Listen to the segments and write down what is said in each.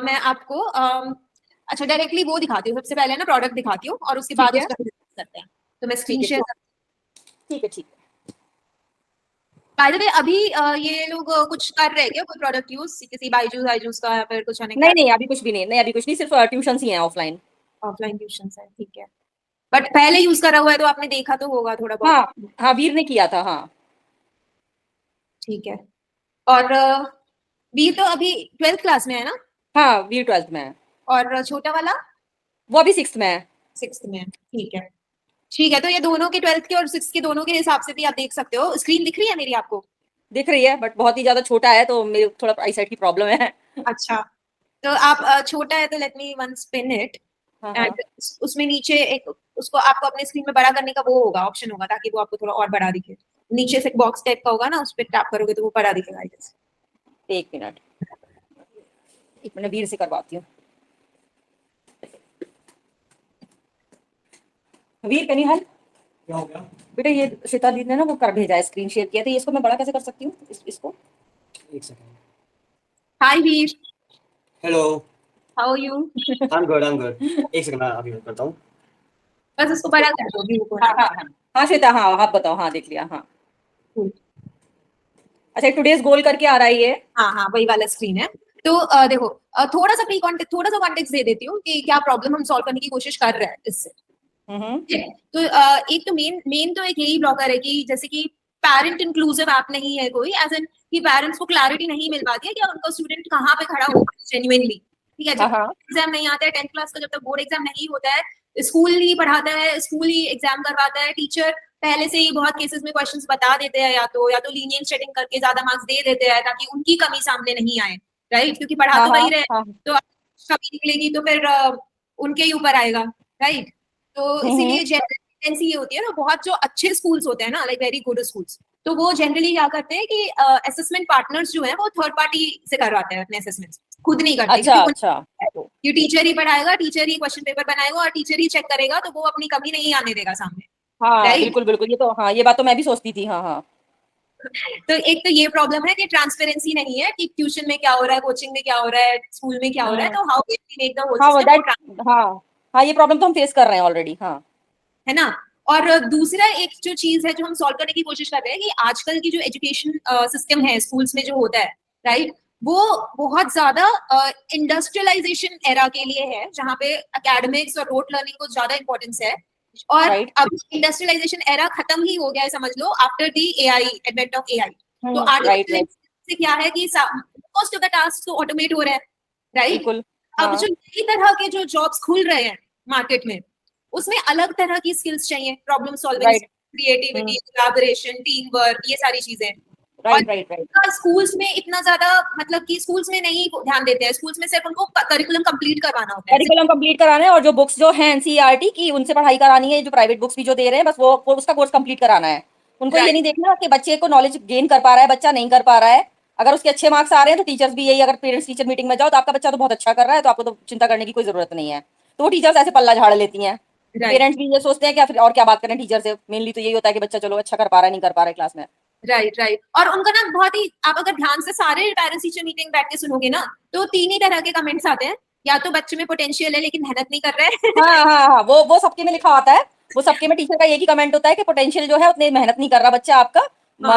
मैं आपको अच्छा डायरेक्टली वो दिखाती हूँ, सबसे पहले ना प्रोडक्ट दिखाती हूँ और उसके बाद उसका करते हैं। तो मैं स्क्रीन शेयर ठीक है। बाय द वे अभी ये लोग कुछ कर रहे हैं क्या, कोई प्रोडक्ट यूज किसी बायजूस का या फिर कुछ नहीं अभी कुछ भी नहीं, अभी कुछ नहीं, सिर्फ ट्यूशन ही है ऑफलाइन। ऑफलाइन ट्यूशन है, ठीक है। बट पहले यूज करा हुआ है तो आपने देखा तो होगा थोड़ा बहुत। हाँ वीर ने किया था। हाँ ठीक है। और वीर तो अभी 12th क्लास में है ना? हाँ वीर 12th में है। और छोटा वाला? वो अभी 6th में है। 6th में है, ठीक है। ठीक है, तो ये दोनों के 12th के और 6th के दोनों के हिसाब से भी आप देख सकते हो। स्क्रीन दिख रही है मेरी आपको? दिख रही है बट बहुत ही ज्यादा छोटा है तो मेरे थोड़ा आई साइट की प्रॉब्लम है। अच्छा, तो आप छोटा है तो let me one spin it हाँ एंड उसमें नीचे एक उसको आपको अपने स्क्रीन में बड़ा करने का वो होगा, ऑप्शन होगा, ताकि वो आपको थोड़ा और बड़ा दिखे। नीचे से एक बॉक्स टाइप का होगा ना, उस पर टैप करोगे तो वो बड़ा दिखेगा। एक मिनट वीर से करवाती हूँ। वीर कैन यू हेल्प? क्या हो गया? बेटा ये श्वेता दीदी ने ना वो कर भेजा है, स्क्रीन शेयर किया था, इसको मैं बड़ा कैसे कर सकती हूँ इसको? एक second. Hi Veer, hello. How are you? I am good. एक सेकंड मैं अभी करता हूँ। बस उसको बड़ा कर दो व्यू को। हाँ श्वेता, हाँ आप बताओ। हाँ देख लिया। हाँ Cool. अच्छा टुडेज गोल करके आ रहा है ये। हाँ वही वाला स्क्रीन है। तो देखो थोड़ा सा कॉन्टेक्स्ट दे देती हूँ कि क्या प्रॉब्लम हम सॉल्व करने की कोशिश कर रहे हैं इससे। तो एक तो मेन तो एक यही ब्लॉकर है कि जैसे कि पेरेंट इंक्लूसिव ऐप नहीं है कोई, एज एन कि पेरेंट्स को क्लैरिटी नहीं मिल पाती है कि उनका स्टूडेंट कहाँ पे खड़ा होगा जेन्युइनली। ठीक है, जब एग्जाम नहीं आता है 10th क्लास का, जब तक बोर्ड एग्जाम नहीं होता है, स्कूल ही पढ़ाता है, स्कूल ही एग्जाम करवाता है, टीचर पहले से ही बहुत केसेस में क्वेश्चंस बता देते हैं, या तो लीनियंट सेटिंग करके ज्यादा मार्क्स दे देते हैं ताकि उनकी कमी सामने नहीं आए, राइट? क्योंकि पढ़ा तो वही रहे, तो कमी निकलेगी तो फिर उनके ही ऊपर आएगा, राइट? तो इसीलिए टेंडेंसी ये होती है ना, बहुत जो अच्छे स्कूल्स होते हैं ना, लाइक वेरी गुड स्कूल्स, तो वो जनरली क्या करते हैं कि असेसमेंट पार्टनर्स जो है वो थर्ड पार्टी से करवाते हैं अपने असेसमेंट, खुद नहीं करते। अच्छा ये टीचर ही पढ़ाएगा, टीचर ही क्वेश्चन पेपर बनाएगा और टीचर ही चेक करेगा, तो वो अपनी कमी नहीं आने देगा सामने। हाँ बिल्कुल ये तो, हाँ ये बात तो मैं भी सोचती थी। हाँ तो एक तो ये प्रॉब्लम है कि ट्रांसपेरेंसी नहीं है कि ट्यूशन में क्या हो रहा है, कोचिंग में क्या हो रहा है, स्कूल में क्या हो रहा है, तो how can we make the whole system. हाँ ये प्रॉब्लम तो हम फेस कर रहे हैं ऑलरेडी। हाँ है ना। और दूसरा एक जो चीज है जो हम सॉल्व करने की कोशिश कर रहे हैं कि आजकल की जो एजुकेशन सिस्टम है स्कूल्स में जो होता है, राइट, वो बहुत ज्यादा इंडस्ट्रियलाइजेशन एरा के लिए है, जहाँ पे एकेडमिक्स और रोट लर्निंग को ज्यादा इंपॉर्टेंस है। और अब इंडस्ट्रियलाइजेशन एरा खत्म ही हो गया है, समझ लो, after the AI, advent of AI. तो आर्टिफिशियल से क्या है कि मोस्ट ऑफ द टास्क तो ऑटोमेट हो रहे हैं, राइट? अब जो नई तरह के जो जॉब्स खुल रहे हैं मार्केट में, उसमें अलग तरह की स्किल्स चाहिए, problem solving, creativity, collaboration, team work, ये सारी चीजें। और स्कूल्स में इतना ज्यादा, मतलब कि स्कूल्स में नहीं ध्यान देते हैं, स्कूल्स में सिर्फ उनको करिकुलम कंप्लीट करवाना होता है, करिकुलम कंप्लीट कराना है, और जो बुक्स जो है एनसीईआरटी की उनसे पढ़ाई करानी है, जो प्राइवेट बुक्स भी जो दे रहे हैं बस वो उसका कोर्स कंप्लीट कराना है। उनको ये नहीं देखना कि बच्चे को नॉलेज गेन कर पा रहा है, बच्चा नहीं कर पा रहा है। अगर उसके अच्छे मार्क्स आ रहे हैं तो टीचर्स भी यही, अगर पेरेंट्स टीचर मीटिंग में जाओ तो आपका बच्चा तो बहुत अच्छा कर रहा है तो आपको तो चिंता करने की कोई जरूरत नहीं है, तो वो टीचर्स ऐसे पल्ला झाड़ लेती हैं। पेरेंट्स भी ये सोचते हैं कि फिर और क्या बात करें टीचर से, मेनली तो यही होता है कि बच्चा चलो अच्छा कर पा रहा है, नहीं कर पा रहा है क्लास में। राइट। और उनका ना बहुत ही, आप अगर ध्यान से सारे पेरेंट्स टीचर मीटिंग बैठ के सुनोगे ना, तो 3 ही तरह के कमेंट्स आते हैं। या तो बच्चे में पोटेंशियल है लेकिन मेहनत नहीं कर रहे हैं। हाँ वो सबके में लिखा होता है, वो सबके में टीचर का एक ही कमेंट होता है कि पोटेंशियल जो है उतनी मेहनत नहीं कर रहा बच्चा आपका,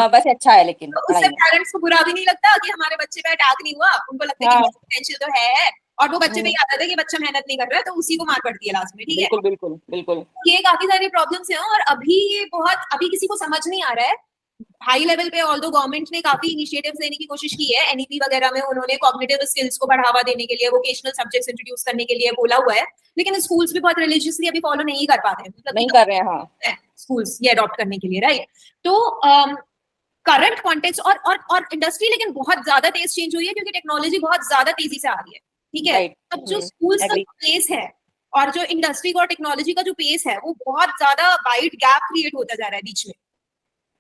वैसे अच्छा है लेकिन तो उससे पेरेंट्स को बुरा भी नहीं लगता कि हमारे बच्चे पे अटैक नहीं हुआ, उनको लगता है कि पोटेंशियल तो है, और वो बच्चे पे ही आता है कि बच्चा मेहनत नहीं कर रहा है, तो उसी को मार पड़ती है लास्ट में। ठीक है, बिल्कुल ये काफी सारी प्रॉब्लम्स हैं, और अभी ये बहुत, अभी किसी को समझ नहीं आ रहा है हाई लेवल पे। ऑल्दो गवर्नमेंट ने काफी इनिशिएटिव्स लेने की कोशिश की है, एनईपी वगैरह में उन्होंने कॉग्निटिव स्किल्स को बढ़ावा देने के लिए, वोकेशनल सब्जेक्ट्स इंट्रोड्यूस करने के लिए बोला हुआ है, लेकिन स्कूल्स भी बहुत रिलीजियसली अभी फॉलो नहीं कर पाते हैं, नहीं कर रहे हैं स्कूल्स ये अडॉप्ट करने के लिए, राइट? तो करंट कॉन्टेक्स्ट और इंडस्ट्री लेकिन बहुत ज्यादा तेज चेंज हुई है, क्योंकि टेक्नोलॉजी बहुत ज्यादा तेजी से आ रही है। ठीक है, अब जो स्कूल्स का पेस है और जो इंडस्ट्री का और टेक्नोलॉजी का जो पेस है, वो बहुत ज्यादा वाइड गैप क्रिएट होता जा रहा है बीच में।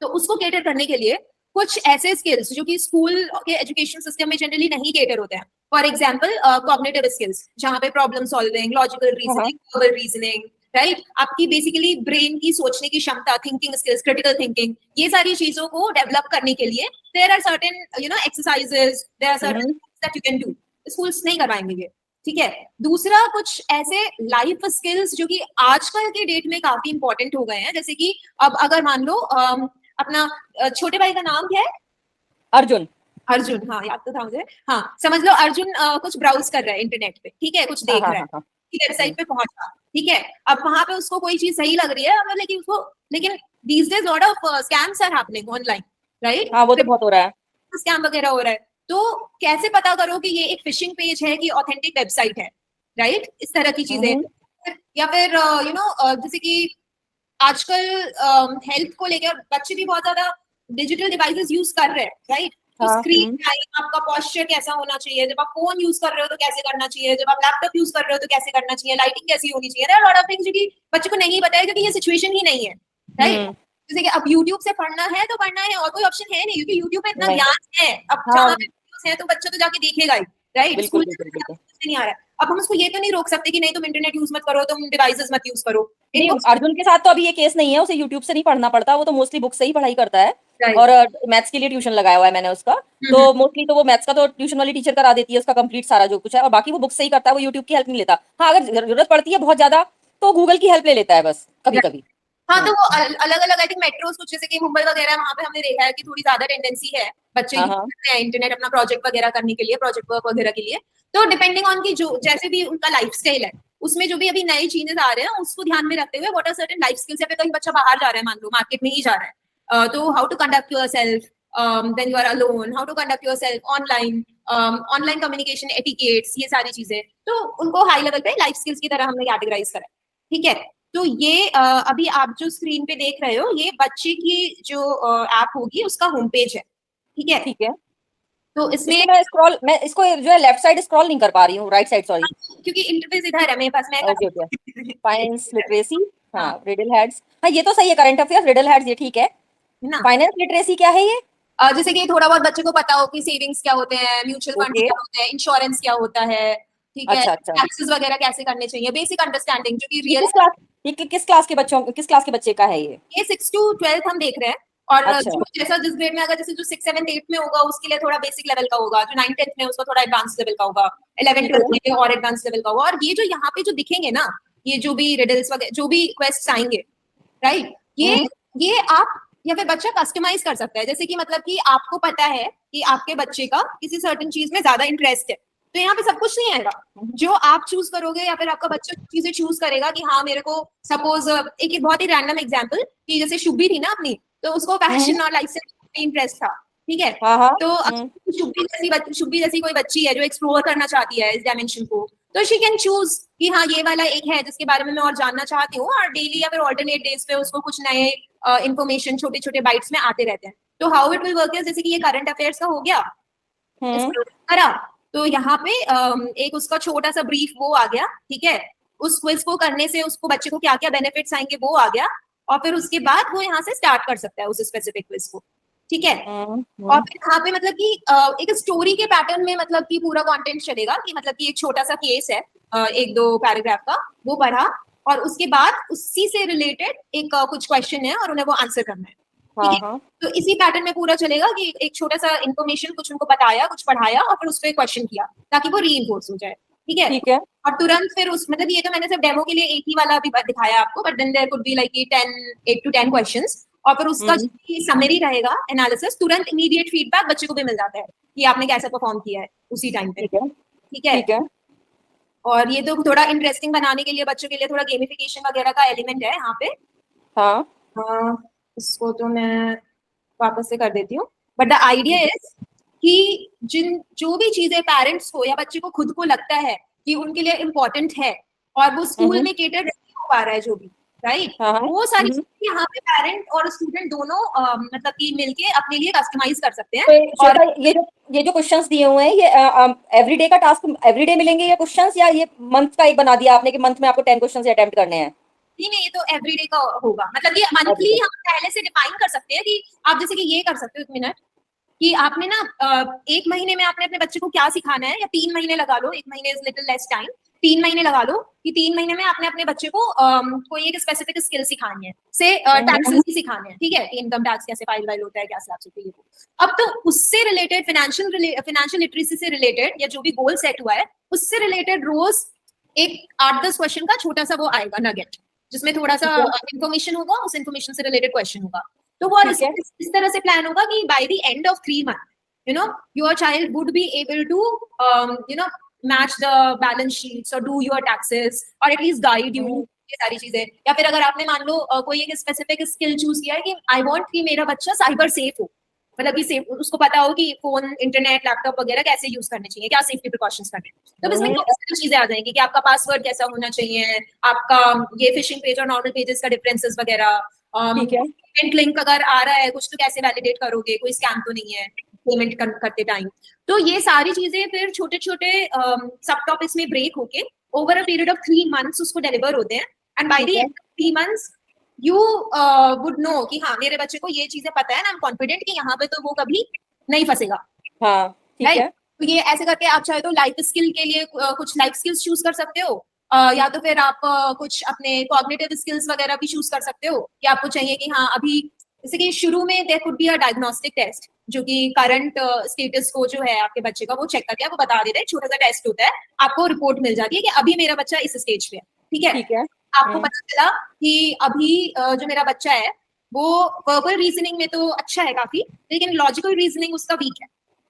तो उसको केटर करने के लिए कुछ ऐसे स्किल्स जो कि स्कूल के एजुकेशन सिस्टम में जनरली नहीं केटर होते हैं, फॉर एग्जाम्पल कॉग्निटिव स्किल्स, जहाँ पे problem solving, logical reasoning, verbal reasoning, right, आपकी बेसिकली ब्रेन की सोचने की क्षमता, थिंकिंग स्किल्स, क्रिटिकल थिंकिंग, ये सारी चीजों को डेवलप करने के लिए there are certain exercises, there are certain that you can do, schools नहीं करवाएंगे ये, ठीक है। दूसरा कुछ ऐसे लाइफ स्किल्स जो कि आजकल के डेट में काफी इंपॉर्टेंट हो गए हैं, जैसे कि अब अगर मान लो अपना छोटे भाई का नाम क्या है? अर्जुन। अर्जुन, हाँ याद तो था मुझे। हाँ समझ लो अर्जुन कुछ ब्राउज कर रहा है इंटरनेट पे, ठीक है, कुछ हाँ देख हाँ रहा है, हाँ हाँ। वेबसाइट पे पहुंचा, ठीक है। अब वहां पे उसको कोई चीज सही लग रही है, अब लेकिन उसको, लेकिन these days lot of scams are happening online, right? हाँ वो तो बहुत हो रहा है। स्कैम वगैरह हो रहा है, तो कैसे पता करो कि ये एक फिशिंग पेज है कि ऑथेंटिक वेबसाइट है, राइट? इस तरह की चीजें, या फिर यू नो जैसे कि आजकल हेल्थ को लेकर बच्चे भी बहुत ज्यादा डिजिटल डिवाइसेस यूज कर रहे हैं, राइट? तो हाँ, स्क्रीन टाइम, आपका पोस्चर कैसा होना चाहिए, जब आप फोन यूज कर रहे हो तो कैसे करना चाहिए, जब आप लैपटॉप यूज कर रहे हो तो कैसे करना चाहिए, लाइटिंग कैसी होनी चाहिए, लॉट ऑफ थिंग्स जो कि बच्चे को नहीं पता है क्योंकि ये सिचुएशन ही नहीं है, राइट? जैसे कि अब YouTube से पढ़ना है तो पढ़ना है, और कोई ऑप्शन है नहीं क्योंकि YouTube पे इतना नहीं। ज्ञान है, अब हाँ। जहाँ पे videos है तो बच्चा तो जाके देखेगा ही, राइट? बिल्कुल स्कूल बिल्कुल बिल्कुल। नहीं आ रहा है, अब हम उसको ये तो नहीं रोक सकते कि नहीं तुम इंटरनेट यूज मत करो, तुम डिवाइसेस मत यूज करो, नहीं, इनको अर्जुन के साथ तो अभी ये केस नहीं है, उसे यूट्यूब से नहीं पढ़ना पड़ता, वो तो मोस्टली बुक से ही पढ़ाई करता है। Right. और मैथ्स के लिए ट्यूशन लगाया हुआ है मैंने उसका। तो मोस्टली तो वो मैथ्स का तो ट्यूशन वाली टीचर करा देती है उसका कंप्लीट सारा जो कुछ है, और बाकी वो बुक से ही करता है, वो यूट्यूब की हेल्प नहीं लेता। हाँ अगर जरूरत पड़ती है बहुत ज्यादा तो गूगल की हेल्प ले लेता है बस कभी कभी। हाँ तो वो अलग अलग आई थिंक मेट्रोस कुछ जैसे कि मुंबई वगैरह, वहां पे हमने देखा है कि थोड़ी ज्यादा टेंडेंसी है, बच्चे हाँ यूज हाँ। करते हैं इंटरनेट अपना प्रोजेक्ट वगैरह करने के लिए, प्रोजेक्ट वर्क वगैरह के लिए। तो डिपेंडिंग ऑन की जो जैसे भी उनका लाइफ स्टाइल है, उसमें जो भी अभी नई चीजें आ रहे हैं उसको ध्यान में रखते हुए what are certain life skills, या फिर कहीं बच्चा बाहर जा रहा है, मान लो मार्केट में ही जा रहा है, तो how to conduct yourself then you are alone, how to conduct yourself online, online communication etiquettes, ये सारी चीजें तो उनको हाई लेवल पे लाइफ स्किल्स की तरह हमने कैटेगराइज करा, ठीक है। तो ये अभी आप जो स्क्रीन पे देख रहे हो ये बच्चे की जो ऐप होगी उसका होम पेज है, ठीक है। ठीक है। तो इसमें मैं इसको जो है लेफ्ट साइड स्क्रॉल नहीं कर पा रही हूँ, राइट साइड सॉरी। क्योंकि इंटरफेस इधर है मेरे पास, मैं ओके ओके। फाइनेंस लिटरेसी, हाँ हाँ। रिडल हेड्स, हाँ ये तो सही है, करंट अफेयर्स रिडल हेड्स ये ठीक है। ना फाइनेंस लिटरेसी क्या है ये? जैसे कि थोड़ा बहुत बच्चे को पता हो कि सेविंग्स क्या होते हैं, म्यूचुअल फंड ओके। क्या होते हैं, इंश्योरेंस क्या होता है, ठीक है, अच्छा अच्छा। टैक्सेस वगैरह कैसे करने चाहिए, बेसिक अंडरस्टैंडिंग जो कि ये रियल। किस क्लास किस क्लास के बच्चों, किस क्लास के बच्चे का है ये? ये 6 to 12 हम देख रहे हैं, और अच्छा। जो जैसा जिस ग्रेड में, अगर जैसे जो 6, 7, 8 में होगा उसके लिए थोड़ा बेसिक लेवल का होगा, जो 9, 10 में उसका थोड़ा एडवांस लेवल का होगा, 11, 12 में और एडवांस लेवल का होगा। और ये जो यहाँ पे जो दिखेंगे ना, ये जो भी रिडल्स वगैरह जो भी क्वेश्चंस आएंगे, राइट, ये आप या फिर बच्चा कस्टमाइज कर सकता है, जैसे कि मतलब कि आपको पता है कि आपके बच्चे का किसी सर्टेन चीज में ज्यादा इंटरेस्ट है, तो यहाँ पे सब कुछ नहीं आएगा, जो आप चूज करोगे या फिर आपका बच्चा चीजें चूज करेगा कि हाँ मेरे को सपोज एक बहुत ही रैंडम एग्जांपल कि जैसे शुभी थी ना अपनी, तो उसको फैशन और लाइफ से इंटरेस्ट था, ठीक है। तो शुभी जैसी कोई बच्ची है जो एक्सप्लोर करना चाहती है इस डायमेंशन को, तो शी कैन चूज कि हाँ ये वाला एक है जिसके बारे में मैं और जानना चाहती हूँ, और डेली या फिर ऑल्टरनेट डेज पे उसको कुछ नए इन्फॉर्मेशन छोटे छोटे बाइट्स में आते रहते हैं। तो हाउ इट विल वर्क है, जैसे कि ये करंट अफेयर्स का हो गया, करा तो यहाँ पे एक उसका छोटा सा ब्रीफ वो आ गया, ठीक है। उस क्विज को करने से उसको बच्चे को क्या क्या बेनिफिट्स आएंगे वो आ गया, और फिर उसके बाद वो यहाँ से स्टार्ट कर सकता है उस स्पेसिफिक क्विज को, ठीक है। और फिर यहाँ पे मतलब कि एक स्टोरी के पैटर्न में मतलब कि पूरा कंटेंट चलेगा कि मतलब कि एक छोटा सा केस है, 1-2 पैराग्राफ का, वो पढ़ा और उसके बाद उसी से रिलेटेड एक कुछ क्वेश्चन है और उन्हें वो आंसर करना है, ठीक है। तो इसी पैटर्न में पूरा चलेगा कि एक छोटा सा इन्फॉर्मेशन कुछ उनको बताया, कुछ पढ़ाया और फिर उस पर क्वेश्चन किया ताकि वो रीइंफोर्स हो जाए, ठीक है। ठीक है। और तुरंत फिर उस मतलब ये तो मैंने सिर्फ डेमो के लिए एक ही वाला अभी दिखाया आपको, but then there could be like 8 to 10 questions, और फिर उसका समरी रहेगा, एनालिसिस, तुरंत इमीडिएट फीडबैक बच्चे को भी मिल जाता है कि आपने कैसा परफॉर्म किया है उसी टाइम पे, ठीक है। ठीक है। और ये तो थोड़ा इंटरेस्टिंग बनाने के लिए बच्चों के लिए थोड़ा गेमिफिकेशन वगैरह का एलिमेंट है यहाँ पे। हाँ इसको तो मैं वापस से कर देती हूँ, बट द आइडिया इज कि जो भी चीजें पेरेंट्स को या बच्चे को खुद को लगता है कि उनके लिए इम्पोर्टेंट है और वो स्कूल में केटर नहीं हो पा रहा है जो भी, राइट, वो सारी चीजें यहाँ पे पेरेंट और स्टूडेंट दोनों मतलब कि मिलके अपने लिए कस्टमाइज कर सकते हैं। तो और ये जो क्वेश्चंस दिए हुए हैं ये एवरीडे का टास्क, एवरीडे मिलेंगे ये क्वेश्चंस, या ये मंथ का एक बना दिया आपने कि मंथ में आपको 10 क्वेश्चंस अटेम्प्ट करने हैं? नहीं, ये तो एवरीडे का होगा, मतलब ये मंथली हम पहले से डिफाइन कर सकते हैं कि आप जैसे कि ये कर सकते हो, 1 मिनट, कि आपने ना 1 महीने में आपने अपने बच्चे को क्या सिखाना है, या 3 महीने लगा लो, 1 महीने इज लिटिल लेस टाइम, 3 महीने लगा लो कि 3 महीने में आपने अपने बच्चे को कोई एक स्पेसिफिक स्किल सिखानी है, से टैक्सेस ही सिखाने हैं, ठीक है, कि इनकम टैक्स कैसे फाइल होता है, क्या स्लैब से ये वो। अब तो उससे रिलेटेड फाइनेंशियल लिटरेसी से रिलेटेड या जो भी गोल सेट हुआ है उससे रिलेटेड रोज एक 8-10 क्वेश्चन का छोटा सा वो आएगा नगेट, जिसमें थोड़ा सा इन्फॉर्मेशन होगा, उस इन्फॉर्मेशन से रिलेटेड क्वेश्चन होगा। तो वो इस तरह से प्लान होगा कि by the end of 3 month your child would be able to match the balance sheets or do your taxes or at least guide you, ये सारी चीजें। या फिर अगर आपने मान लो कोई एक स्पेसिफिक स्किल चूज किया है कि आई वांट कि मेरा बच्चा साइबर सेफ हो, मतलब कि सेफ, उसको पता हो कि फोन, इंटरनेट, लैपटॉप वगैरह कैसे यूज करने चाहिए, क्या सेफ्टी प्रिकॉशंस करने हैं, तो इसमें बहुत सारी चीजें आ जाएंगी कि आपका पासवर्ड कैसा होना चाहिए, आपका ये फिशिंग पेज और नॉर्मल पेजेस का डिफरेंसेस वगैरह, पेमेंट लिंक अगर आ रहा है कुछ तो कैसे वैलिडेट करोगे, कोई स्कैम तो नहीं है पेमेंट करते टाइम। तो ये सारी चीजें फिर छोटे छोटे सब टॉपिक्स में ब्रेक होके over a period of 3 months उसको डिलीवर होते हैं, and by the end of 3 months you would know कि हाँ मेरे बच्चे को ये चीजें पता है ना, आई एम कॉन्फिडेंट कि यहाँ पे तो वो कभी नहीं फंसेगा। हाँ, ठीक है। तो ये ऐसे करके आप चाहे तो लाइफ स्किल के लिए कुछ लाइफ स्किल्स चूज कर सकते हो, या तो फिर आप कुछ अपने कॉग्निटिव स्किल्स वगैरह भी चूज कर सकते हो कि आपको चाहिए कि हाँ अभी जैसे कि शुरू में there could be a diagnostic test जो कि करंट स्टेटस को जो है आपके बच्चे का वो चेक करके आपको बता देता है, छोटा सा टेस्ट होता है, आपको रिपोर्ट मिल जाती है कि अभी मेरा बच्चा इस स्टेज पे है, ठीक है। आपको पता चला कि अभी जो मेरा बच्चा है वो वर्बल रीजनिंग में तो अच्छा है काफी, लेकिन लॉजिकल रीजनिंग उसका वीक है,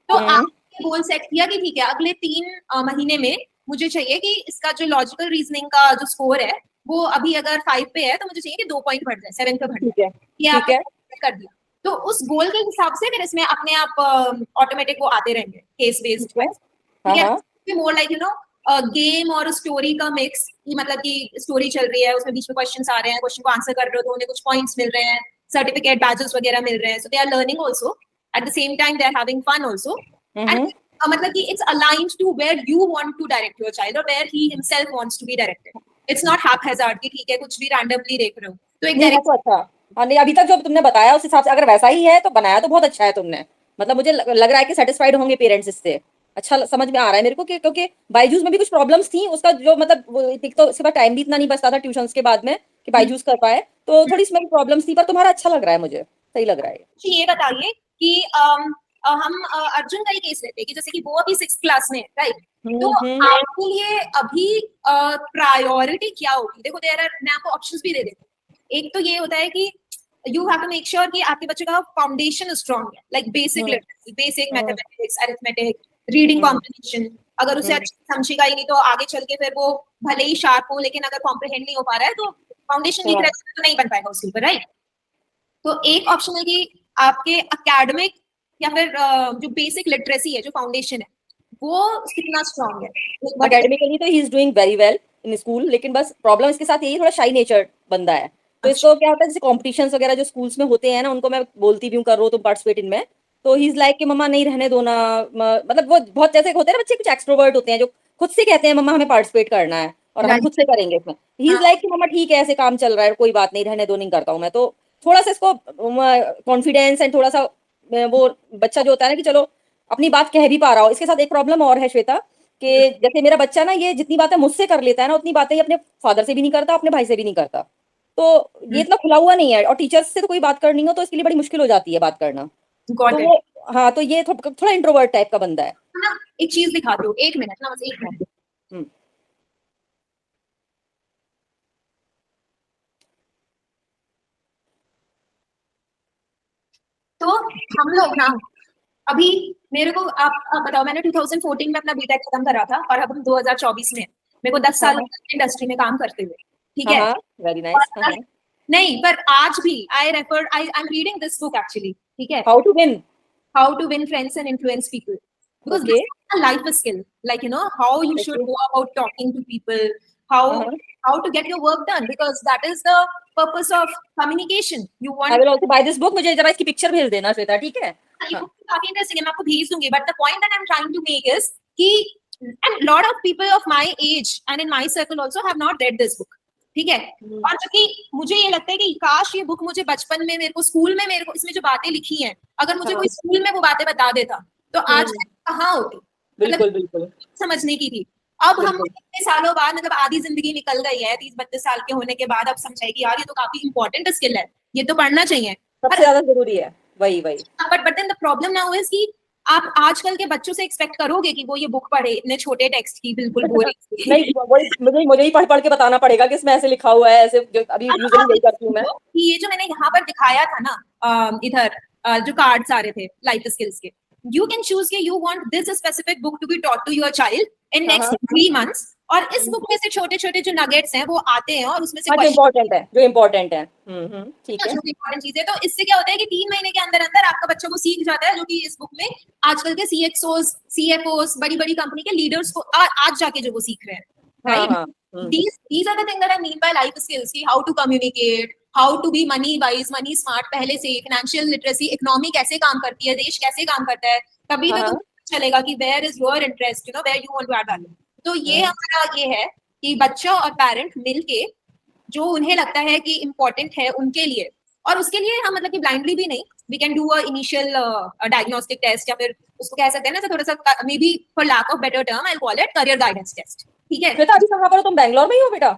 तो आपने गोल सेट किया कि ठीक है अगले 3 महीने में मुझे चाहिए कि इसका जो लॉजिकल रीजनिंग का जो स्कोर है वो अभी अगर 5 पे है तो मुझे चाहिए कि 2 पॉइंट बढ़ जाए, 7 पे बढ़ जाए, ये आपने कर दिया। तो उस गोल के हिसाब से फिर इसमें अपने आप ऑटोमेटिक वो आते रहेंगे केस बेस्ड, ठीक है, मोर लाइक गेम और स्टोरी का मिक्स, कि मतलब कि स्टोरी चल रही है उसमें बीच में क्वेश्चंस आ रहे हैं, क्वेश्चन को आंसर कर रहे हो तो उन्हें कुछ पॉइंट्स मिल रहे हैं, सर्टिफिकेट बैजेस वगैरह मिल रहे हैं, so they are learning also at the same time they are having fun also, and मतलब कि it's aligned to where you want to direct your child और where he himself wants to be directed. It's not haphazard कि ठीक है कुछ भी randomly देख रहे हो, तो एक डायरेक्ट। अच्छा, हाँ, नहीं अभी तक जो तुमने बताया उस हिसाब से अगर वैसा ही है तो बनाया तो बहुत अच्छा है तुमने, मतलब मुझे लग रहा है कि सेटिस्फाइड होंगे पेरेंट्स इससे, अच्छा समझ में आ रहा है मेरे को कि क्योंकि बायजूस में भी कुछ प्रॉब्लम्स थी, उसका जो मतलब एक तो उसके बाद टाइम भी इतना नहीं बचता था ट्यूशंस के बाद में कि बायजूस कर पाए, तो थोड़ी इसमें प्रॉब्लम्स थी, पर तुम्हारा अच्छा लग रहा है, मुझे सही लग रहा है। ये बताइए कि हम अर्जुन का ही केस लेते हैं कि जैसे कि वो अभी 6th क्लास में है, राइट, तो आपके लिए अभी प्रायोरिटी क्या होगी? देखो मैं आपको ऑप्शंस भी दे देती हूँ। एक तो ये होता है कि you have to make sure कि आपके बच्चे का फाउंडेशन स्ट्रांग है, like basic literacy, basic mathematics, arithmetic, reading comprehension. अगर उसे अच्छे समझेगा ही नहीं तो आगे चल के फिर वो भले ही शार्प हो लेकिन अगर कॉम्प्रिहेंड नहीं हो पा रहा है तो फाउंडेशन वीक रहेगा तो नहीं बन पाएगा उसके ऊपर, राइट। तो एक ऑप्शन है कि आपके एकेडमिक या फिर जो बेसिक लिटरेसी है, जो फाउंडेशन है, वो कितना स्ट्रांग है। एकेडमिकली तो he is doing very well in school, लेकिन बस प्रॉब्लम इसके साथ यही थोड़ा शाई नेचर बंदा है, तो इसको क्या होता है जैसे कॉम्पिटिशन्स वगैरह जो स्कूल्स में होते हैं ना, उनको मैं बोलती भी हूँ करो तुम पार्टिसिपेट इनमें, तो ही इज लाइक कि मम्मा नहीं रहने दो ना, मतलब वो बहुत जैसे होते हैं ना बच्चे कुछ एक्सट्रोवर्ट होते हैं जो खुद से कहते हैं मम्मा हमें पार्टिसिपेट करना है और हम खुद से करेंगे इसमें, ही इज लाइक कि मम्मा ठीक है ऐसे काम चल रहा है कोई बात नहीं रहने दो, नहीं करता हूँ मैं, तो थोड़ा सा इसको कॉन्फिडेंस एंड थोड़ा सा वो बच्चा जो होता है ना कि चलो अपनी बात कह भी पा रहा हो। इसके साथ एक प्रॉब्लम और है श्वेता कि जैसे मेरा बच्चा ना ये जितनी बातें मुझसे कर लेता है ना उतनी बातें ये अपने फादर से भी नहीं करता, अपने भाई से भी नहीं करता, तो ये इतना खुला हुआ नहीं है, और टीचर्स से तो कोई बात करनी हो तो इसके लिए बड़ी मुश्किल हो जाती है बात करना, तो हाँ तो ये थोड़ा इंट्रोवर्ट टाइप का बंदा है ना। एक चीज दिखा दो, 1 मिनट ना, बस 1 मिनट। तो हम लोग ना अभी मेरे को आप बताओ, मैंने 2014 में अपना बीटेक खत्म करा था और अब हम 2024 में, मेरे को 10 साल इंडस्ट्री में काम करते हुए, ठीक है, वेरी नाइस। नहीं पर आज भी I am reading this book actually, ठीक है, how to win friends and influence people, because this is a life skill, like how you should go about talking to people, how to get your work done, because that is the purpose of communication. You want, I will also buy this book, मुझे जरा इसकी picture भेज देना श्वेता, ठीक है, ये book काफी interesting है, मैं आपको भेज दूंगी, but the point that I'm trying to make is कि and lot of people of my age and in my circle also have not read this book, ठीक है, और क्योंकि मुझे ये लगता है कि काश ये बुक मुझे बचपन में मेरे को स्कूल में मेरे को इसमें जो बातें लिखी हैं अगर मुझे कोई स्कूल में वो बातें बता देता तो आज कहाँ होती, बिल्कुल बिल्कुल समझने की थी। अब हम बिल्कुल। इतने सालों बाद मतलब आधी जिंदगी निकल गई है 30-32 साल के होने के बाद अब समझाए कि यार ये तो काफी इंपॉर्टेंट स्किल है, ये तो पढ़ना चाहिए। सबसे ज्यादा जरूरी है, वही वही। But then the problem now is कि आप आजकल के बच्चों से एक्सपेक्ट करोगे कि वो ये बुक पढ़े इतने छोटे टेक्स्ट की, बिल्कुल बोरिंग नहीं, वही मुझे ही पढ़ पढ़ के बताना पड़ेगा कि इसमें ऐसे लिखा हुआ है, ऐसे जो अभी अब यूजुअली आप यही करती हूँ मैं। कि ये जो मैंने यहाँ पर दिखाया था ना इधर जो कार्ड्स आ रहे थे लाइफ स्किल्स के, यू कैन चूज के you want this specific book to be taught to your child in हाँ नेक्स्ट हाँ 3 months, और इस बुक में से छोटे छोटे जो नगेट्स हैं वो आते हैं और उसमें से हाँ, जो क्वेश्चन इम्पोर्टेंट है, जो इम्पोर्टेंट है। ठीक है। जो इंपॉर्टेंट चीज है। तो इससे क्या होता है कि 3 महीने के अंदर अंदर आपका बच्चा को सीख जाता है, जो कि इस बुक में आजकल के CXOs, CFOs, बड़ी बड़ी कंपनी के लीडर्स को आज जाके जो वो सीख रहे हैं, हाँ राइट? हाँ। These are the things that I mean by life skills, कि how to communicate, how to be money wise, money smart, पहले से financial literacy, इकोनॉमी कैसे काम करती है, देश कैसे काम करता है, तभी तो हाँ तुम्हें चलेगा कि where is your interest, you know, where you want to add value। तो ये हाँ। हमारा ये है कि बच्चा और पेरेंट मिलके जो उन्हें लगता है कि इम्पोर्टेंट है उनके लिए, और उसके लिए हम मतलब कि ब्लाइंडली भी नहीं, we can do a initial diagnostic test, या फिर उसको कह सकते हैं ना थोड़ा सा maybe for lack of better term I call it career guidance test, ठीक है? श्वेता, अभी कहाँ पर हो तुम? बैंगलोर में ही हो बेटा?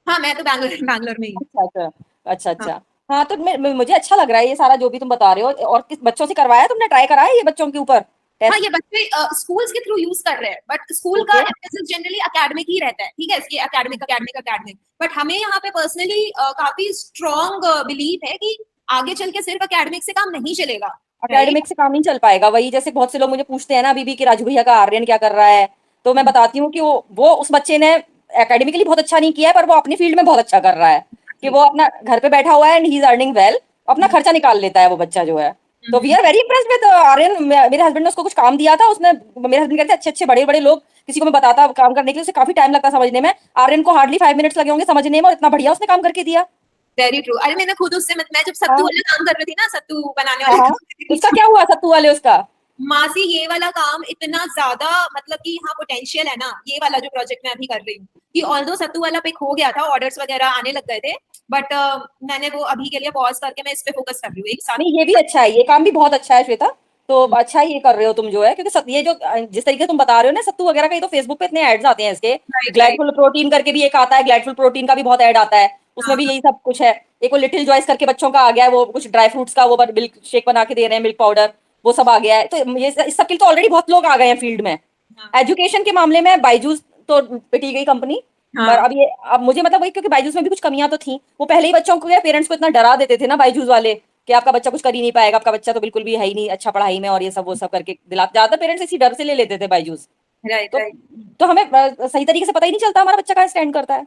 हाँ, मैं तो बैंगलोर में ही हूँ। अच्छा अच्छा। अच्छा हाँ, अच्छा। हाँ, तो मुझे अच्छा लग रहा है ये सारा जो भी तुम बता रहे हो। और किस बच्चों से करवाया तुमने, ट्राई करा है ये बच्चों के ऊपर हाँ, टेस्ट? ये बच्चे स्कूल्स के थ्रू यूज कर रहे हैं, बट स्कूल का ओके। एम्फेसिस जनरली एकेडमिक ही रहता है, ठीक है, इसकी एकेडमिक एकेडमिक एकेडमिक, बट हमें यहाँ पे पर्सनली काफी स्ट्रॉन्ग बिलीव है कि आगे चल के सिर्फ एकेडमिक से काम नहीं चलेगा, राइट? एकेडमिक से काम नहीं चल पाएगा, वही जैसे बहुत से लोग मुझे पूछते हैं ना अभी भी कि राजू भैया का आर्यन क्या कर रहा है, तो मैं बताती हूँ कि वो उस बच्चे ने एकेडमिकली बहुत अच्छा नहीं किया है, पर वो अपनी फील्ड में बहुत अच्छा कर रहा है, कि वो अपना घर पे बैठा हुआ है and he is earning well, अपना खर्चा निकाल लेता है वो बच्चा जो है। तो we are very impressed with Aryan. मेरे हस्बैंड ने उसको कुछ काम दिया था, उसने, मेरे हस्बैंड कहते हैं अच्छे अच्छे बड़े बड़े लोग किसी को मैं बताता काम करने के लिए, उसे काफी टाइम लगता समझने में, आर्यन को हार्डली 5 मिनट्स लगे होंगे समझने में, और इतना बढ़िया उसने काम करके दिया। Very true. अरे मैंने खुद उससे मैं जब सत्तू हाँ वाला काम कर रही थी ना, सत्तू बनाने हाँ वाले हाँ। काम कर रही उसका थी, क्या हुआ सत्तू वाले उसका? मासी ये वाला काम इतना ज्यादा मतलब कि यहाँ पोटेंशियल है ना, ये वाला जो प्रोजेक्ट मैं अभी कर रही हूँ, कि ऑल्दो सत्तू वाला पिक हो गया था, ऑर्डर्स वगैरह आने लग गए थे, बट मैंने वो अभी के लिए पॉज करके मैं इस पे फोकस कर रही हूँ एक साथ। नहीं, ये भी अच्छा है, ये काम भी बहुत अच्छा है श्वेता। तो अच्छा ही ये कर रहे हो तुम जो है, क्योंकि ये जो जिस तरीके से तुम बता रहे हो ना सत्तू वगैरह का, ये तो फेसबुक पे इतने एड्स आते हैं इसके। Right right. ग्लैडफुल प्रोटीन करके भी एक आता है, ग्लैडफुल प्रोटीन का भी बहुत ऐड आता है, उसमें भी यही सब कुछ है। एक वो लिटिल जॉयस करके बच्चों का आ गया है, वो कुछ ड्राई फ्रूट्स का वो मिल्क शेक बना के दे रहे हैं, मिल्क पाउडर, वो सब आ गया है। तो ये इस सब के लिए तो ऑलरेडी बहुत लोग आ गए हैं फील्ड में। एजुकेशन के मामले में बायजूस तो पिटी गई कंपनी, पर अब मुझे मतलब वही, क्योंकि बायजूस में भी कुछ कमियां तो थी, वो पहले ही बच्चों को, पेरेंट्स को इतना डरा देते थे ना बायजूस वाले, कि आपका बच्चा कुछ कर ही नहीं पाएगा, आपका बच्चा तो बिल्कुल भी है ही नहीं अच्छा पढ़ाई में, और ये सब वो सब करके ज्यादातर पेरेंट्स इसी डर से ले लेते थे बायजूस। राइट तो राइट। तो हमें सही तरीके से पता ही नहीं चलता हमारा बच्चा कहाँ स्टैंड करता है।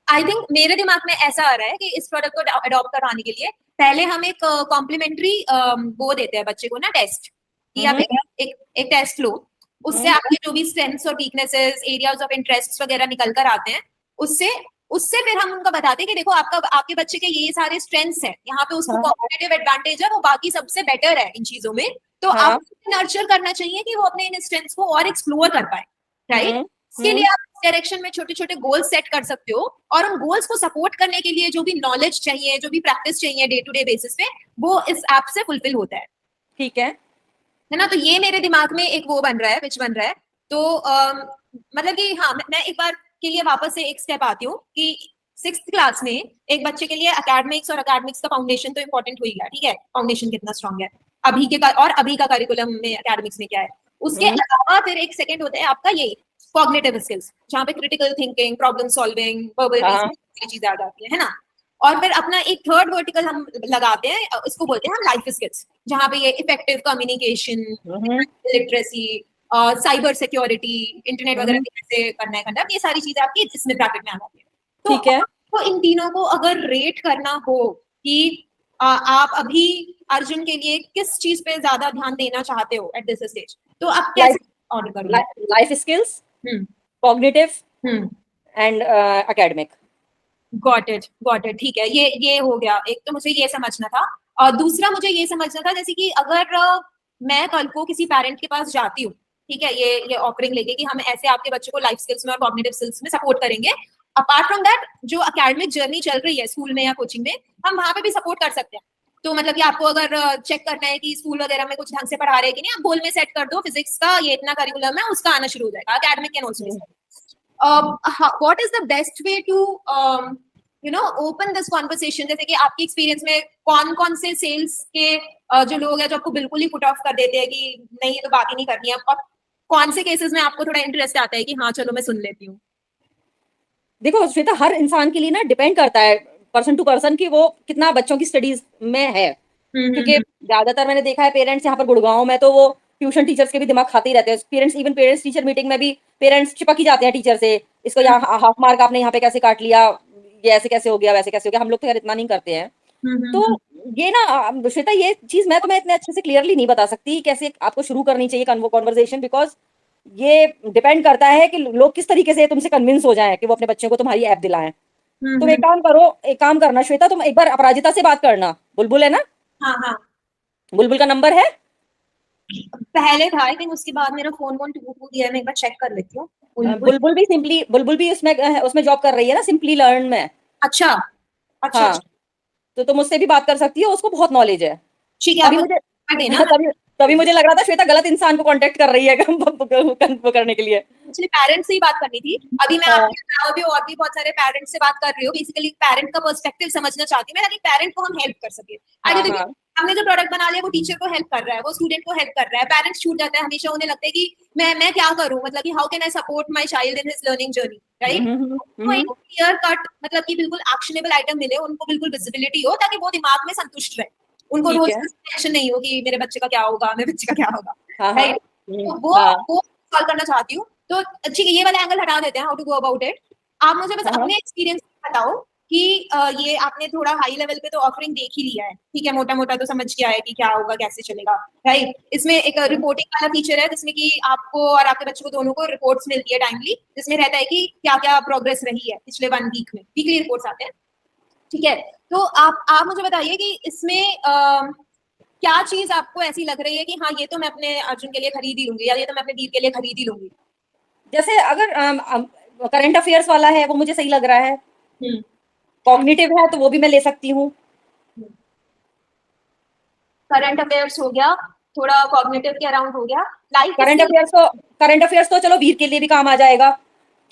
आई थिंक मेरे दिमाग में ऐसा आ रहा है कि इस प्रोडक्ट को अडॉप्ट करवाने के लिए पहले हम एक कॉम्प्लीमेंट्री वो देते हैं बच्चे को ना, टेस्ट, कि आप एक टेस्ट लो, उससे आपके जो भी स्ट्रेंथ्स और वीकनेसेस, एरियाज ऑफ इंटरेस्ट वगैरह निकल कर आते हैं, उससे उससे फिर हम उनको बताते हैं कि देखो आपके बच्चे के ये सारे स्ट्रेंथ्स हैं, यहाँ पे उसको कॉम्पिटिटिव एडवांटेज है, वो बाकी सबसे बेटर है इन चीजों में, तो आपको नर्चर करना चाहिए कि वो अपने इन स्ट्रेंथ्स को और एक्सप्लोर कर पाए, राइट? इसके लिए आप डायरेक्शन में छोटे छोटे गोल्स सेट कर सकते हो, और उन गोल्स को सपोर्ट करने के लिए जो भी नॉलेज चाहिए, जो भी प्रैक्टिस चाहिए डे टू डे बेसिस पे, वो इस ऐप से फुलफिल होता ठीक है है ना? तो ये मेरे दिमाग में एक वो बन रहा है, विच बन रहा है। तो मतलब कि हाँ, मैं एक बार के लिए वापस से एक स्टेप आती हूँ कि 6th क्लास में एक बच्चे के लिए एकेडमिक्स और एकेडमिक्स का फाउंडेशन तो इंपॉर्टेंट हो ही गया, ठीक है, फाउंडेशन कितना स्ट्रांग है अभी का करिकुलम में एकेडमिक्स में क्या है। उसके अलावा फिर एक सेकंड होता है आपका ये कॉग्निटिव स्किल्स, जहाँ पे critical thinking, problem solving, verbal reasoning चीजें आ जाती है ना। और फिर अपना एक थर्ड वर्टिकल हम लगाते हैं, इसको बोलते हैं हम लाइफ स्किल्स, जहाँ पे ये effective communication, literacy, cyber security, internet वगैरह कैसे करना है कंडक्ट, ये सारी चीजें आपकी इसमें ब्रैकेट में आ जाती है। तो ठीक है। आपको इन तीनों को अगर रेट करना हो कि आप अभी अर्जुन के लिए किस चीज पे ज्यादा ध्यान देना चाहते हो एट दिस स्टेज, तो आप कैसे ऑर्डर करोगे? Life skills, cognitive and academic. Got it, ठीक है, ये हो गया। एक तो मुझे ये समझना था, और दूसरा मुझे ये समझना था जैसे कि अगर मैं कल को किसी पेरेंट के पास जाती हूँ, ठीक है, ये ऑफरिंग लेके कि हम ऐसे आपके बच्चे को लाइफ स्किल्स में और कॉग्निटिव स्किल्स में सपोर्ट करेंगे, अपार्ट फ्रॉम दैट जो एकेडमिक जर्नी चल रही है स्कूल में या कोचिंग में, हम वहां पे भी सपोर्ट कर सकते हैं। तो मतलब कि आपको अगर चेक करना है कि स्कूल वगैरह में कुछ ढंग से पढ़ा रहे हैं कि नहीं, आप गोल में सेट कर दो फिजिक्स का ये इतना करिकुलम है, उसका आना शुरू हो जाएगा, academic can also. what is the best way to open this conversation? जैसे कि आपकी एक्सपीरियंस में कौन कौन से सेल्स के जो लोग हैं जो आपको बिल्कुल ही पुट ऑफ कर देते हैं कि नहीं ये तो बात ही नहीं करनी है, और कौन से केसेस में आपको थोड़ा इंटरेस्ट आता है कि हाँ चलो मैं सुन लेती हूँ? देखो श्वेता, हर इंसान के लिए ना डिपेंड करता है पर्सन टू पर्सन कि वो कितना बच्चों की स्टडीज में है। क्योंकि ज्यादातर मैंने देखा है पेरेंट्स यहाँ पर गुड़गांव में तो वो ट्यूशन टीचर्स के भी दिमाग खाते ही रहते हैं। पेरेंट्स टीचर मीटिंग में भी पेरेंट्स चिपक ही जाते हैं टीचर से, इसको यहाँ हाफ मार्क आपने यहाँ पे कैसे काट लिया, ये ऐसे कैसे हो गया, वैसे कैसे हो गया। हम लोग तो यार इतना नहीं करते हैं। तो ये ना श्वेता, ये चीज मैं तुम्हें इतने अच्छे से क्लियरली नहीं बता सकती कैसे आपको शुरू करनी चाहिए कॉन्वर्सेशन, बिकॉज ये डिपेंड करता है कि लोग किस तरीके से तुमसे कन्विंस हो जाएं कि वो अपने बच्चों को तुम्हारी ऐप दिलाएं। तुम एक काम करो, एक काम करना श्वेता, तुम एक बार अपराजिता से बात करना। बुलबुल है ना? हाँ हाँ, बुलबुल का नंबर है? पहले था लेकिन उसके बाद मेरा फोन टूट गया, मैं एक बार चेक कर लेती हूँ। बुलबुल भी उसमें जॉब कर रही है ना, सिंपली लर्न में। अच्छा अच्छा हाँ, अच्छा। तो तुम उससे भी बात कर सकती हो, उसको बहुत नॉलेज है। ठीक है, अभी आप मुझे देना। तभी मुझे लग रहा था श्वेता गलत इंसान को कांटेक्ट कर रही है करने के लिए। एक्चुअली पेरेंट्स से ही बात करनी थी। अभी मैं हाँ। आपके अलावा भी और भी बहुत सारे पेरेंट्स से बात कर रही हूँ। बेसिकली पेरेंट का पर्सपेक्टिव समझना चाहती हूँ मैं, ताकि पेरेंट को हम हेल्प कर सके। आगे देखिए, हाँ। हमने जो प्रोडक्ट बना लिया वो टीचर को हेल्प कर रहा है, वो स्टूडेंट को हेल्प कर रहा है। पेरेंट्स छूट जाता है हमेशा, उन्हें लगता है कि मैं क्या करूँ, मतलब कि how can I support my child in his learning journey, right? तो एक क्लियर कट, मतलब कि बिल्कुल एक्शनेबल आइटम मिले, उनको बिल्कुल विजिबिलिटी हो, ताकि वो दिमाग में संतुष्ट रहे। उनको ठीक रोज है। टेंशन नहीं हो कि मेरे बच्चे का क्या होगा, मेरे बच्चे का क्या होगा, हाँ, हाँ। राइट? तो वो सॉल्व करना चाहती हूँ। तो ठीक है, ये वाला एंगल हटा देते हैं, how to go about it. आप मुझे बस हाँ। अपने एक्सपीरियंस बताओ कि ये आपने थोड़ा हाई लेवल पे तो ऑफरिंग देख ही लिया है, ठीक है, मोटा मोटा तो समझ के आया कि क्या होगा, कैसे चलेगा, राइट? इसमें एक रिपोर्टिंग वाला फीचर है जिसमें कि आपको और आपके बच्चों को दोनों को रिपोर्ट्स मिलती है टाइमली, जिसमें रहता है कि क्या क्या प्रोग्रेस रही है पिछले 1 वीक में। वीकली रिपोर्ट्स आते हैं, ठीक है? तो आप मुझे बताइए कि इसमें क्या चीज आपको ऐसी लग रही है कि हाँ ये तो मैं अपने अर्जुन के लिए खरीद ही लूंगी, या ये तो मैं अपने वीर के लिए खरीद ही लूंगी? जैसे अगर करंट अफेयर्स वाला है वो मुझे सही लग रहा है। कॉग्निटिव है तो वो भी मैं ले सकती हूँ। करंट अफेयर्स हो गया, थोड़ा कॉग्निटिव के अराउंड हो गया, लाइफ करंट अफेयर्स तो चलो वीर के लिए भी काम आ जाएगा,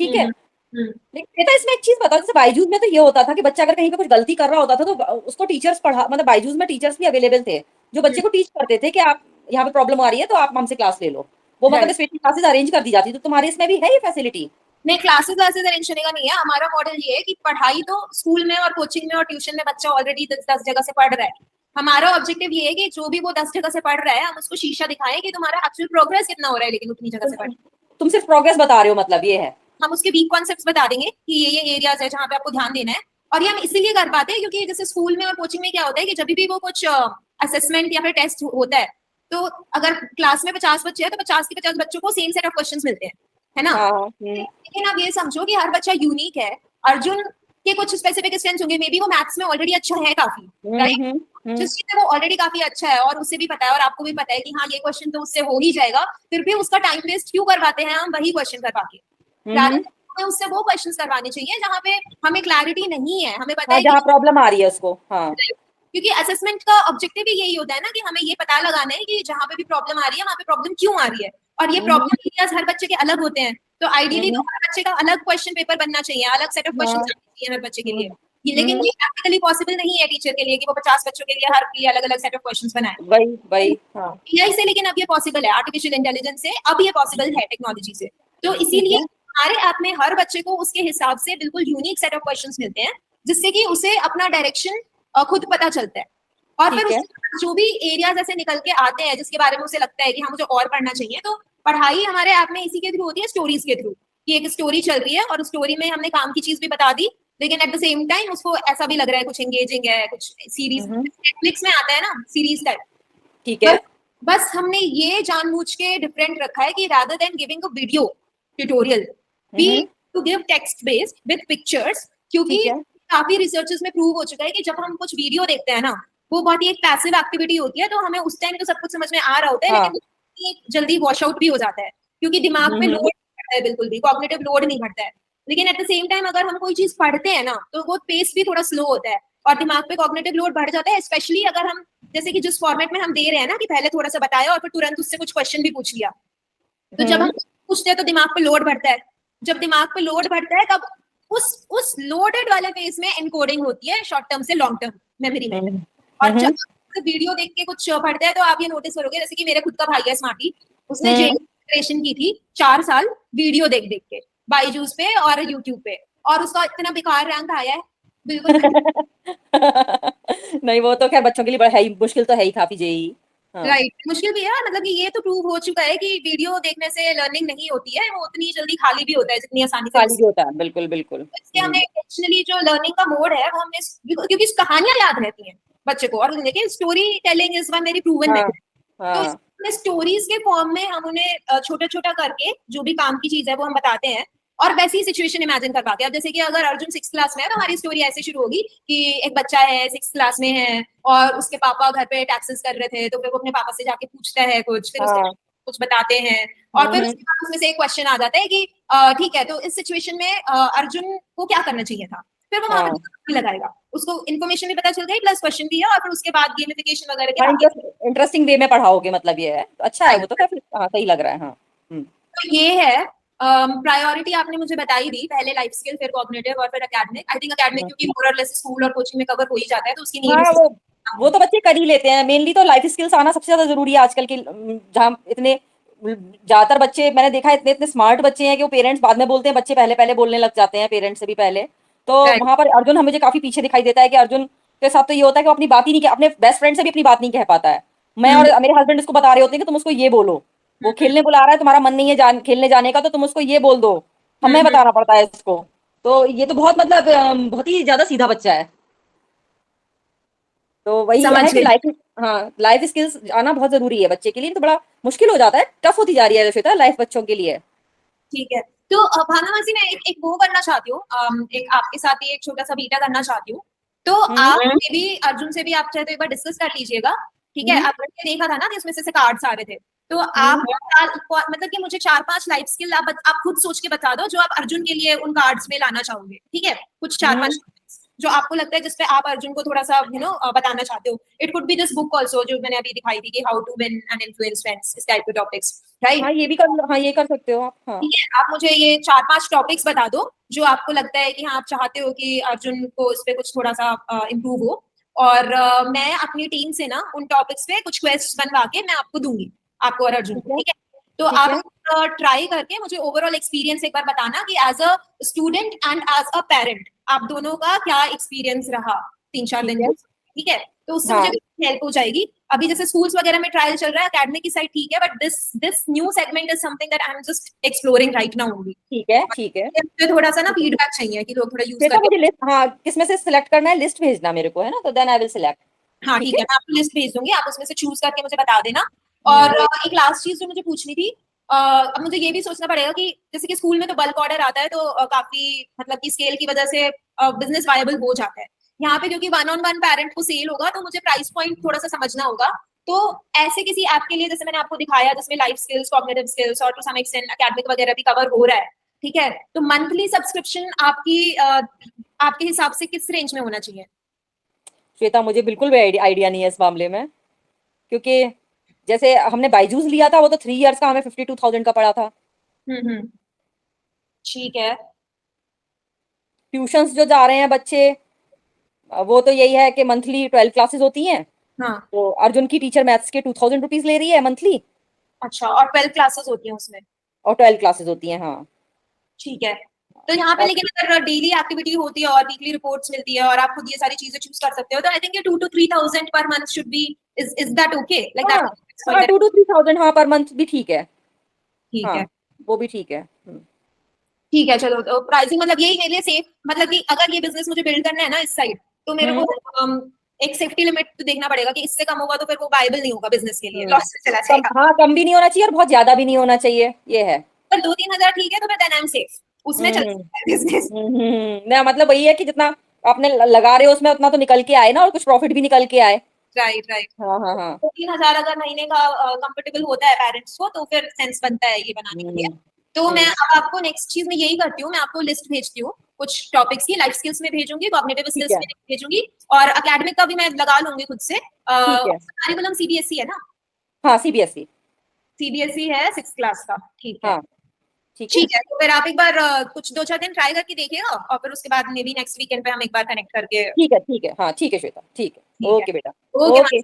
ठीक है। लेकिन इसमें एक चीज बताओ, जैसे बायजूस में तो ये होता था कि बच्चा अगर कहीं पे कुछ गलती कर रहा होता था तो उसको टीचर्स मतलब बायजूस में टीचर्स भी अवेलेबल थे जो बच्चे को टीच करते थे कि आप यहाँ पे प्रॉब्लम आ रही है तो आप हमसे क्लास ले लो। वो मतलब स्पेशल क्लासेस अरेंज कर दी जाती। तो तुम्हारे इसमें भी है ये फैसिलिटी? नहीं, क्लासेस अरेंज करने का नहीं है। हमारा मॉडल ये है कि पढ़ाई तो स्कूल में और कोचिंग में और ट्यूशन में बच्चा ऑलरेडी 10 जगह से पढ़ रहा है। हमारा ऑब्जेक्टिव ये है कि जो भी वो 10 जगह से पढ़ रहा है, हम उसको शीशा दिखाएं कि तुम्हारा एक्चुअल प्रोग्रेस कितना हो रहा है, लेकिन उतनी जगह से पढ़। तुम सिर्फ प्रोग्रेस बता रहे हो, मतलब ये है। हम उसके वीक कॉन्सेप्ट्स बता देंगे कि ये एरियाज है जहाँ पे आपको ध्यान देना है। और ये हम इसीलिए कर पाते हैं क्योंकि जैसे स्कूल में और कोचिंग में क्या होता है कि जब भी वो कुछ असेसमेंट या फिर टेस्ट होता है, तो अगर क्लास में 50 बच्चे हैं तो 50 के 50 बच्चों को सेम सेट ऑफ क्वेश्चंस मिलते हैं, है ना? लेकिन आप ये समझो कि हर बच्चा यूनिक है। अर्जुन के कुछ स्पेसिफिक स्ट्रेंथ्स होंगे, मे बी वो मैथ्स में ऑलरेडी अच्छा है काफी, राइट? जिस चीज में वो ऑलरेडी काफी अच्छा है और उसे भी पता है और आपको भी पता है कि हाँ ये क्वेश्चन तो उससे हो ही जाएगा, फिर भी उसका टाइम वेस्ट क्यों करवाते हैं हम वही क्वेश्चन करवा के? हमें उससे वो क्वेश्चंस करवाने चाहिए जहाँ पे हमें क्लैरिटी नहीं है, हमें पता है जहाँ प्रॉब्लम आ रही है उसको। हाँ, क्योंकि असेसमेंट का ऑब्जेक्टिव ही यही होता है ना कि हमें ये पता लगाना है कि जहाँ पे भी प्रॉब्लम आ रही है वहाँ पे प्रॉब्लम क्यों आ रही है। और ये प्रॉब्लम एरियाज हर बच्चे के अलग होते हैं, तो आइडियली तो हर बच्चे का अलग क्वेश्चन पेपर बनना चाहिए, अलग सेट ऑफ क्वेश्चन चाहिए हर बच्चे के लिए। लेकिन ये प्रैक्टिकली पॉसिबल नहीं है टीचर के लिए कि वो 50 बच्चों के लिए हर के लिए अलग अलग सेट ऑफ क्वेश्चंस बनाए। यही से, लेकिन अब ये पॉसिबल है आर्टिफिशियल इंटेलिजेंस से, अब ये पॉसिबल है टेक्नोलॉजी से। तो इसीलिए हमारे ऐप में हर बच्चे को उसके हिसाब से बिल्कुल यूनिक सेट ऑफ क्वेश्चंस मिलते हैं, जिससे कि उसे अपना डायरेक्शन खुद पता चलता है। और फिर जो भी एरियाज ऐसे निकल के आते हैं जिसके बारे में उसे लगता है कि हाँ मुझे और पढ़ना चाहिए, तो पढ़ाई हमारे ऐप में इसी के थ्रू होती है, स्टोरीज के थ्रू। कि एक स्टोरी चल रही है और उस स्टोरी में हमने काम की चीज भी बता दी, लेकिन एट द सेम टाइम उसको ऐसा भी लग रहा है कुछ एंगेजिंग है, कुछ सीरीज नेटफ्लिक्स में आता है ना सीरीज टाइप, ठीक है। बस हमने ये जानबूझ के डिफरेंट रखा है कि rather than giving a video tutorial, we to give text based with pictures. क्योंकि काफी रिसर्चेस में प्रूव हो चुका है कि जब हम कुछ वीडियो देखते हैं ना, वो बहुत ही एक पैसिव एक्टिविटी होती है, तो हमें उस टाइम तो सब कुछ समझ में आ रहा होता है, लेकिन जल्दी वॉश आउट भी हो जाता है क्योंकि दिमाग पे लोड नहीं पड़ता है, बिल्कुल भी कॉग्निटिव लोड नहीं पड़ता है। लेकिन एट द सेम टाइम अगर हम कोई चीज पढ़ते हैं ना, तो वो पेस भी थोड़ा स्लो होता है और दिमाग पे कॉग्निटिव लोड बढ़ जाता है, स्पेशली अगर हम जैसे कि जिस फॉर्मेट में हम दे रहे हैं ना कि पहले थोड़ा सा बताया और फिर तुरंत उससे कुछ क्वेश्चन भी पूछ लिया, तो जब हम पूछते हैं तो दिमाग पे लोड बढ़ता है, जब दिमाग पे लोड बढ़ता है तब उस लोडेड वाले फेज में एनकोडिंग होती है शॉर्ट टर्म से लॉन्ग टर्म मेमोरी में। और जब वीडियो देख के कुछ पढ़ते हैं तो आप ये नोटिस करोगे, जैसे कि मेरे खुद का भाई है स्मार्टी, उसने प्रिपरेशन की थी 4 साल वीडियो देख देख के बाईजूस पे और यूट्यूब पे, और उसका इतना बेकार रैंक आया है बिल्कुल। नहीं वो तो खैर बच्चों के लिए बड़ा है ही, मुश्किल तो है ही काफी जेई। हाँ। राइट, मुश्किल भी है, मतलब कि ये तो प्रूव हो चुका है कि वीडियो देखने से लर्निंग नहीं होती है, वो उतनी जल्दी खाली भी होता है जितनी आसानी से। खाली भी होता है, बिल्कुल बिल्कुल। इसलिए हमें इंटेंशनली जो लर्निंग का मोड है वो हमने, क्योंकि कहानियां याद रहती हैं बच्चे को, और देखिए story telling is one very proven method. तो स्टोरीज के फॉर्म में हम उन्हें छोटा छोटा करके जो भी काम की चीज है वो हम बताते हैं, और वैसी सिचुएशन इमेजिन करवा के। अब जैसे कि अगर अर्जुन 6th क्लास में है तो हमारी स्टोरी ऐसे शुरू होगी कि एक बच्चा है 6th क्लास में है और उसके पापा घर पे टैक्सेस कर रहे थे, तो फिर वो अपने पापा से जाके पूछता है कुछ, फिर उसके कुछ बताते हैं, और फिर उसके बाद उसमें से एक क्वेश्चन आ जाता है कि ठीक है तो इस सिचुएशन में अर्जुन को क्या करना चाहिए था, फिर वो वहां पे लगाएगा, उसको इन्फॉर्मेशन भी पता चल गई प्लस क्वेश्चन भी है, और फिर उसके बाद गेमिफिकेशन वगैरह के इंटरेस्टिंग वे में पढ़ाओगे, मतलब ये है अच्छा है, वो तो काफी सही लग रहा है। हाँ तो ये है प्रायोरिटी आपने मुझे बताई दी, पहले लाइफ स्किल फिर कॉग्निटिव और फिर एकेडमिक। आई थिंक एकेडमिक क्योंकि मोर और लेस स्कूल और कोचिंग में कवर हो ही जाता है तो उसकी नीड वो तो बच्चे कर ही लेते हैं। मेनली तो लाइफ स्किल्स आना सबसे ज्यादा जरूरी है आजकल के, जहाँ इतने ज्यादातर बच्चे मैंने देखा है इतने स्मार्ट बच्चे हैं कि वो पेरेंट्स बाद में बोलते हैं, बच्चे पहले पहले बोलने लग जाते हैं पेरेंट्स से भी पहले। तो वहां पर अर्जुन हमें काफी पीछे दिखाई देता है कि अर्जुन के साथ तो ये होता है कि वो अपनी बात ही नहीं, अपने बेस्ट फ्रेंड से भी अपनी बात नहीं कह पाता है। मैं और मेरे हस्बैंड इसको बता रहे होते हैं कि तुम उसको ये बोलो, वो खेलने बुला रहा है, तुम्हारा मन नहीं है खेलने जाने का, तो तुम उसको ये बोल दो, हमें बताना पड़ता है इसको। तो ये तो बहुत मतलब बहुत ही ज्यादा सीधा बच्चा है। तो वही है कि लाइफ स्किल्स आना बहुत जरूरी है बच्चे के लिए। तो बड़ा मुश्किल हो जाता है, टफ होती जा रही है श्वेता लाइफ बच्चों के लिए। ठीक है, तो भावना मासी मैं एक वो करना चाहती हूँ, एक आपके साथ ही एक छोटा सा बीटा करना चाहती हूँ। तो आप भी अर्जुन से भी आप चाहे तो एक बार डिस्कस कर लीजिएगा, ठीक है। आपने देखा था ना कि उसमें से कार्ड्स आ रहे थे, तो आप मतलब कि मुझे 4-5 लाइफ स्किल आप खुद सोच के बता दो जो आप अर्जुन के लिए उन कार्ड्स में लाना चाहोगे, ठीक है। कुछ 4-5 जो आपको लगता है जिसपे आप अर्जुन को थोड़ा सा बताना चाहते हो। It could be this book also जो मैंने अभी दिखाई थी कि how to win and influence friends, इस टाइप के टॉपिक्स, राइट। हाँ ये भी कर, हाँ ये कर सकते हो आप। हाँ ठीक है, आप मुझे ये 4-5 टॉपिक्स बता दो जो आपको लगता है कि हाँ आप चाहते हो कि अर्जुन को इस पे कुछ थोड़ा सा इम्प्रूव हो, और मैं अपनी टीम से ना उन टॉपिक्स पे कुछ क्वेश्चंस बनवा के मैं आपको दूंगी, आपको और अर्जुन को, ठीक है। तो आप ट्राई करके मुझे ओवरऑल एक्सपीरियंस एक बार बताना कि as a student and as a parent आप दोनों का क्या एक्सपीरियंस रहा 3-4 दिन, ठीक है। तो उससे मुझे हेल्प हो जाएगी। अभी जैसे स्कूल्स वगैरह में ट्रायल चल रहा है, एकेडमिक की साइड ठीक है, but this new segment is something that I am just exploring right now only. ठीक है ठीक है, मुझे थोड़ा सा ना फीडबैक चाहिए कि लोग थोड़ा यूज करके मुझे लिस्ट, हाँ किसमें से सिलेक्ट करना है लिस्ट भेजना मेरे को, है ना, तो देन आई विल सिलेक्ट। हाँ ठीक है, मैं आपको लिस्ट भेज दूंगी, आप उसमें से चूज करके मुझे बता देना। और एक लास्ट चीज जो मुझे पूछनी थी, अब मुझे ये भी सोचना पड़ेगा कि जैसे कि स्कूल में तो बल्क ऑर्डर आता है तो काफी मतलब कि स्केल की वजह से बिजनेस वायबल हो जाता है। यहाँ पे क्योंकि 1-on-1 पेरेंट को सेल होगा तो मुझे प्राइस पॉइंट थोड़ा सा समझना होगा। तो ऐसे किसी ऐप के लिए जैसे मैंने आपको दिखाया जिसमें लाइफ स्किल्स, कॉग्निटिव स्किल्स और टू सम एक्सटेंट एकेडमिक वगैरह भी कवर हो रहा है, ठीक है। तो मंथली सब्सक्रिप्शन आपकी आपके हिसाब से किस रेंज में होना चाहिए? श्वेता मुझे बिल्कुल भी आइडिया नहीं है इस मामले में, क्योंकि जैसे हमने बायजूस लिया था वो तो 3 इयर्स का हमें 52,000 का पड़ा था। ठीक है। ट्यूशंस जो जा रहे हैं बच्चे वो तो यही है कि मंथली 12 क्लासेस होती हैं। हाँ। तो अर्जुन की टीचर मैथ्स के 2,000 रुपीज ले रही है मंथली। अच्छा, और 12 क्लासेस होती हैं उसमें? और 12 क्लासेस होती हैं, हाँ। ठीक है, तो यहाँ पे लेकिन अगर डेली एक्टिविटी होती है और वीकली रिपोर्ट्स मिलती है और आप खुद ये सारी चीजें चूज कर सकते हो, तो आई थिंक ये 2 to 3,000 per month should be, is that okay? Like that 2 to 3,000 हाँ पर मंथ भी ठीक है। ठीक है, वो भी ठीक है। ठीक है। चलो, तो प्राइसिंग मतलब यही मेरे लिए सेफ, मतलब कि अगर ये बिजनेस मुझे बिल्ड करना है ना इस साइड, तो मेरे को एक सेफ्टी लिमिट तो देखना पड़ेगा कि इससे कम होगा तो फिर वो वायबल नहीं होगा बिजनेस के लिए, लॉस में चला जाएगा। हाँ कम भी नहीं होना चाहिए और बहुत ज्यादा भी नहीं होना चाहिए, ये है। पर 2-3 हजार ठीक है तो फिर देन आई एम सेफ, उसमें चल बिजनेस। ना मतलब वही है कि जितना आपने लगा रहे हो उसमें उतना तो निकल के आए ना, और कुछ प्रॉफिट भी निकल के आए। Right right. हाँ हाँ हाँ। 3,000 अगर महीने का कंफर्टेबल होता है पेरेंट्स को तो फिर सेंस बनता है ये बनाने के लिए। तो मैं अब आपको नेक्स्ट चीज में यही करती हूँ, मैं आपको लिस्ट भेजती हूँ कुछ टॉपिक्स की, लाइफ स्किल्स में भेजूंगी, कॉग्निटिव स्किल्स में भेजूंगी, और एकेडमिक का भी मैं लगा लूंगी खुद से। करिकुलम सीबीएसई है ना? हाँ सीबीएसई। सीबीएसई है 6th क्लास का, ठीक है। ठीक है, तो फिर आप एक बार कुछ 2-4 दिन ट्राई करके देखिएगा और फिर उसके बाद मे बी नेक्स्ट वीकेंड पे हम एक बार कनेक्ट करके ठीक है हाँ ठीक है श्वेता, ठीक है, ठीक है। ओके बेटा, ओके ओके।